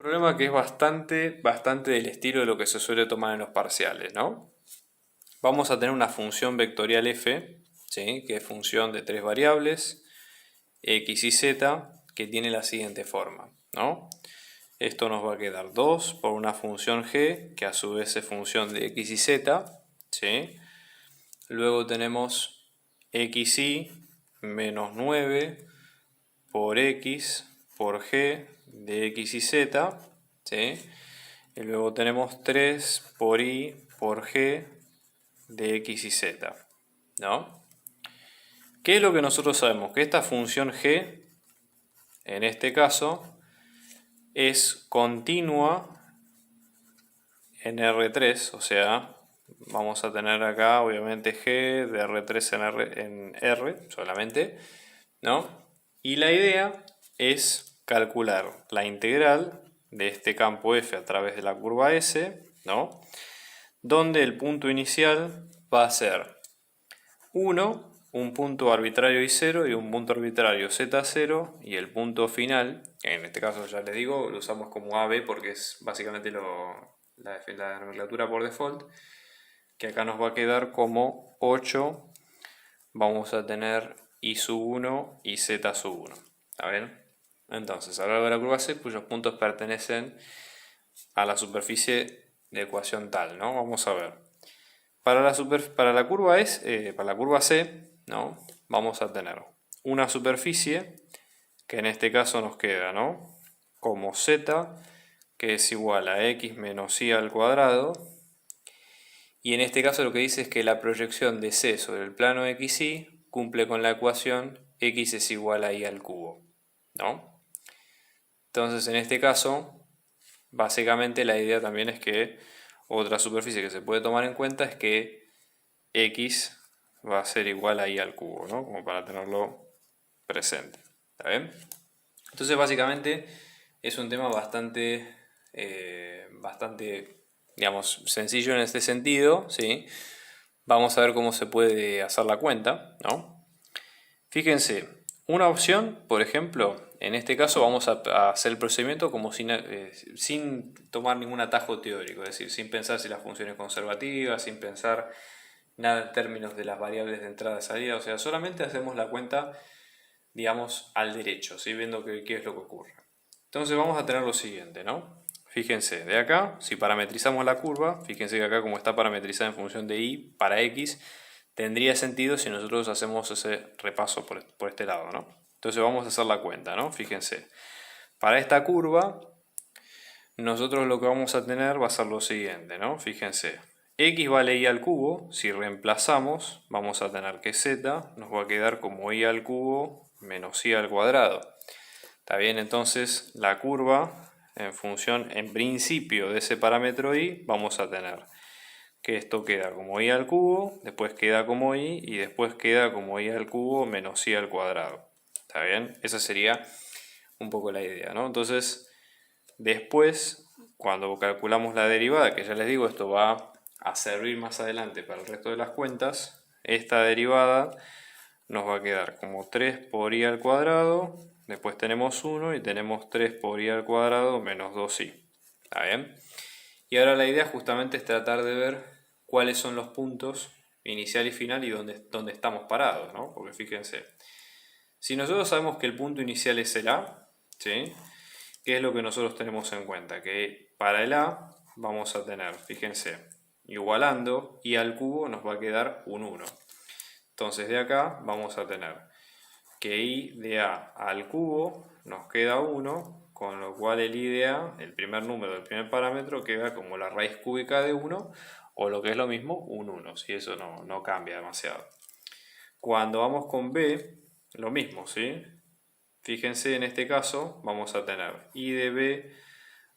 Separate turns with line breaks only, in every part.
Problema que es bastante del estilo de lo que se suele tomar en los parciales, ¿no? Vamos a tener una función vectorial f, ¿sí? Que es función de tres variables, x y z, que tiene la siguiente forma, ¿no? Esto nos va a quedar 2 por una función g, que a su vez es función de x y z, ¿sí? Luego tenemos xy menos 9 por x por g de x y z, ¿sí? Y luego tenemos 3 por y por g de x y z, ¿no? ¿Qué es lo que nosotros sabemos? Que esta función g, en este caso, es continua en R3, o sea, vamos a tener acá obviamente g de R3 en R solamente, ¿no? Y la idea es calcular la integral de este campo f a través de la curva S, ¿no? Donde el punto inicial va a ser 1, un punto arbitrario y 0 y un punto arbitrario z0, y el punto final, que en este caso ya les digo, lo usamos como AB porque es básicamente la nomenclatura por default, que acá nos va a quedar como 8, vamos a tener y sub 1 y z sub 1. ¿Está bien? Entonces, a lo largo de la curva C, cuyos puntos pertenecen a la superficie de ecuación tal, ¿no? Vamos a ver. Para la curva para la curva C, ¿no? Vamos a tener una superficie que en este caso nos queda, ¿no? Como z, que es igual a x menos y al cuadrado. Y en este caso lo que dice es que la proyección de C sobre el plano XY cumple con la ecuación x es igual a y al cubo, ¿no? Entonces en este caso, básicamente la idea también es que otra superficie que se puede tomar en cuenta es que x va a ser igual a y al cubo, ¿no? Como para tenerlo presente, ¿está bien? Entonces básicamente es un tema bastante, digamos, sencillo en este sentido, ¿sí? Vamos a ver cómo se puede hacer la cuenta, ¿no? Fíjense, una opción, por ejemplo, en este caso vamos a hacer el procedimiento como sin tomar ningún atajo teórico, es decir, sin pensar si la función es conservativa, sin pensar nada en términos de las variables de entrada y salida, o sea, solamente hacemos la cuenta, digamos, al derecho, ¿sí? Viendo qué es lo que ocurre. Entonces vamos a tener lo siguiente, ¿no? Fíjense, de acá, si parametrizamos la curva, fíjense que acá como está parametrizada en función de y para x, tendría sentido si nosotros hacemos ese repaso por este lado, ¿no? Entonces vamos a hacer la cuenta, ¿no? Fíjense, para esta curva, nosotros lo que vamos a tener va a ser lo siguiente, ¿no? Fíjense, x vale y al cubo, si reemplazamos, vamos a tener que z nos va a quedar como y al cubo menos y al cuadrado. ¿Está bien? Entonces la curva, en función, en principio, de ese parámetro y, vamos a tener que esto queda como y al cubo, después queda como y después queda como y al cubo menos y al cuadrado. ¿Está bien? Esa sería un poco la idea, ¿no? Entonces, después, cuando calculamos la derivada, que ya les digo, esto va a servir más adelante para el resto de las cuentas, esta derivada nos va a quedar como 3 por y al cuadrado, después tenemos 1 y tenemos 3 por y al cuadrado menos 2y. ¿Está bien? Y ahora la idea justamente es tratar de ver cuáles son los puntos inicial y final y dónde estamos parados, ¿no? Porque fíjense, si nosotros sabemos que el punto inicial es el A, ¿sí? ¿Qué es lo que nosotros tenemos en cuenta? Que para el A vamos a tener, fíjense, igualando y al cubo nos va a quedar un 1. Entonces de acá vamos a tener que y de a al cubo nos queda 1, con lo cual el y de a, el primer número del primer parámetro, queda como la raíz cúbica de 1, o lo que es lo mismo, un 1, si eso no cambia demasiado. Cuando vamos con b, lo mismo, ¿sí? Fíjense, en este caso vamos a tener y de b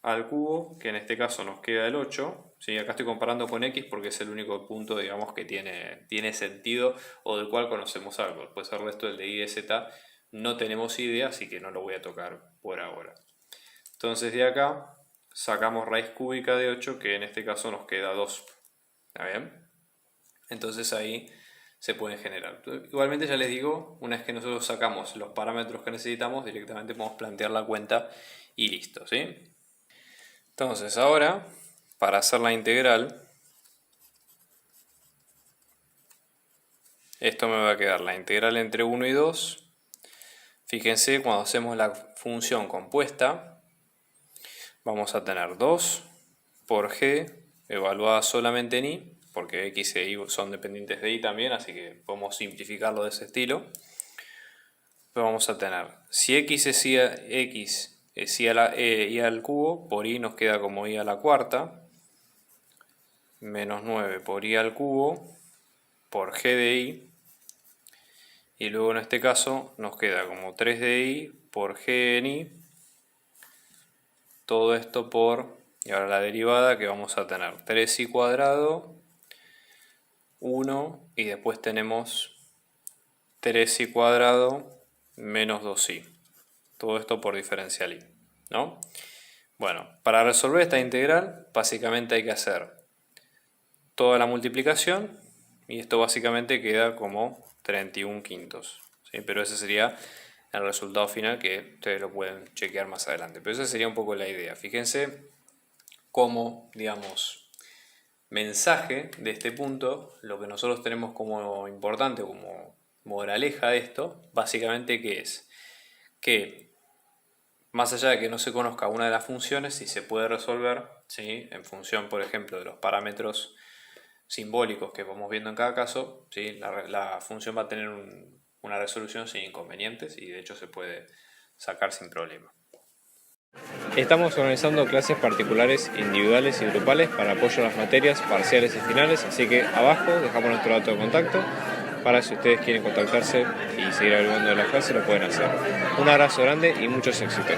al cubo, que en este caso nos queda el 8, ¿sí? Acá estoy comparando con x porque es el único punto, digamos, que tiene sentido o del cual conocemos algo. Después el resto del de y de z no tenemos idea, así que no lo voy a tocar por ahora. Entonces de acá sacamos raíz cúbica de 8, que en este caso nos queda 2. ¿Está bien? Entonces ahí se pueden generar. Igualmente ya les digo, una vez que nosotros sacamos los parámetros que necesitamos, directamente podemos plantear la cuenta y listo, ¿sí? Entonces ahora, para hacer la integral, esto me va a quedar la integral entre 1 y 2. Fíjense, cuando hacemos la función compuesta, vamos a tener 2 por g evaluada solamente en y, porque x e y son dependientes de y también, así que podemos simplificarlo de ese estilo. Pero vamos a tener, si x es y al cubo, por y nos queda como y a la cuarta, menos 9 por y al cubo, por g de y, y luego en este caso nos queda como 3 de y por g en y, todo esto por, y ahora la derivada que vamos a tener 3y cuadrado, 1, y después tenemos 3y cuadrado menos 2y. Todo esto por diferencial y, ¿no? Bueno, para resolver esta integral, básicamente hay que hacer toda la multiplicación, y esto básicamente queda como 31 quintos, ¿sí? Pero ese sería el resultado final, que ustedes lo pueden chequear más adelante. Pero esa sería un poco la idea. Fíjense cómo, digamos, mensaje de este punto, lo que nosotros tenemos como importante, como moraleja de esto, básicamente que es que más allá de que no se conozca una de las funciones, si se puede resolver, ¿sí? En función, por ejemplo, de los parámetros simbólicos que vamos viendo en cada caso, ¿sí? La función va a tener una resolución sin inconvenientes y de hecho se puede sacar sin problema.
Estamos organizando clases particulares, individuales y grupales para apoyo a las materias parciales y finales, así que abajo dejamos nuestro dato de contacto para si ustedes quieren contactarse y seguir averiguando de las clases lo pueden hacer. Un abrazo grande y muchos éxitos.